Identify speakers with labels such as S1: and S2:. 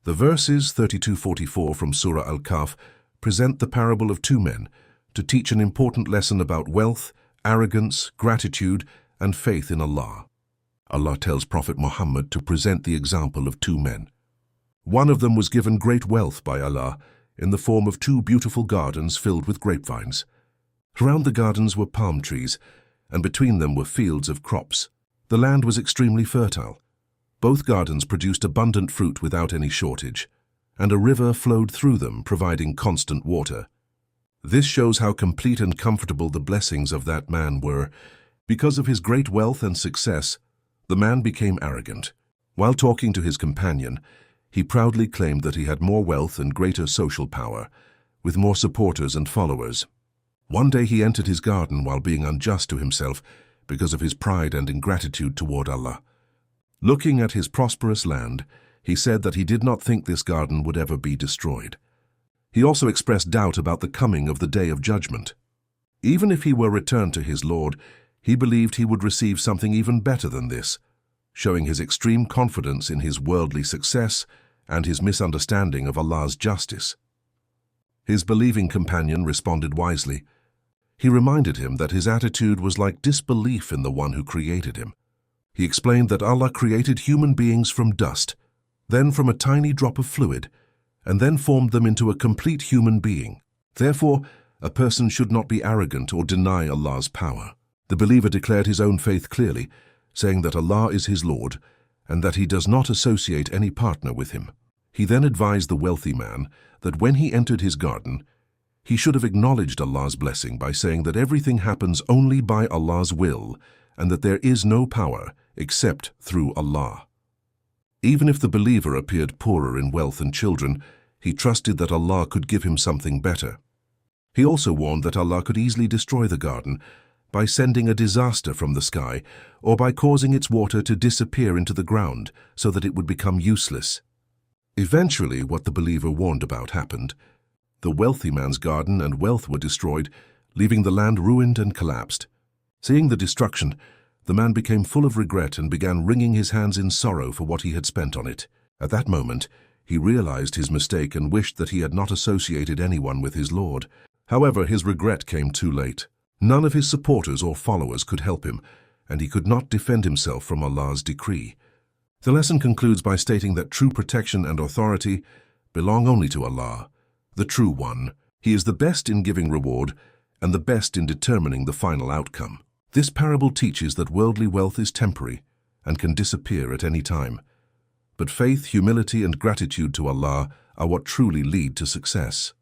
S1: The verses 32-44 from Surah Al-Kahf present the parable of two men to teach an important lesson about wealth, arrogance, gratitude, and faith in Allah. Allah tells Prophet Muhammad to present the example of two men. One of them was given great wealth by Allah in the form of two beautiful gardens filled with grapevines. Around the gardens were palm trees, and between them were fields of crops. The land was extremely fertile. Both gardens produced abundant fruit without any shortage, and a river flowed through them, providing constant water. This shows how complete and comfortable the blessings of that man were. Because of his great wealth and success, the man became arrogant. While talking to his companion, he proudly claimed that he had more wealth and greater social power, with more supporters and followers. One day he entered his garden while being unjust to himself because of his pride and ingratitude toward Allah. Looking at his prosperous land, he said that he did not think this garden would ever be destroyed. He also expressed doubt about the coming of the Day of Judgment. Even if he were returned to his Lord, he believed he would receive something even better than this, showing his extreme confidence in his worldly success and his misunderstanding of Allah's justice. His believing companion responded wisely. He reminded him that his attitude was like disbelief in the one who created him. He explained that Allah created human beings from dust, then from a tiny drop of fluid, and then formed them into a complete human being. Therefore, a person should not be arrogant or deny Allah's power. The believer declared his own faith clearly, saying that Allah is his Lord and that he does not associate any partner with him. He then advised the wealthy man that when he entered his garden, he should have acknowledged Allah's blessing by saying that everything happens only by Allah's will and that there is no power except through Allah. Even if the believer appeared poorer in wealth and children, he trusted that Allah could give him something better. He also warned that Allah could easily destroy the garden by sending a disaster from the sky or by causing its water to disappear into the ground so that it would become useless. Eventually, what the believer warned about happened. The wealthy man's garden and wealth were destroyed, leaving the land ruined and collapsed. Seeing the destruction, the man became full of regret and began wringing his hands in sorrow for what he had spent on it. At that moment, he realized his mistake and wished that he had not associated anyone with his Lord. However, his regret came too late. None of his supporters or followers could help him, and he could not defend himself from Allah's decree. The lesson concludes by stating that true protection and authority belong only to Allah, the True One. He is the best in giving reward and the best in determining the final outcome. This parable teaches that worldly wealth is temporary and can disappear at any time. But faith, humility, and gratitude to Allah are what truly lead to success.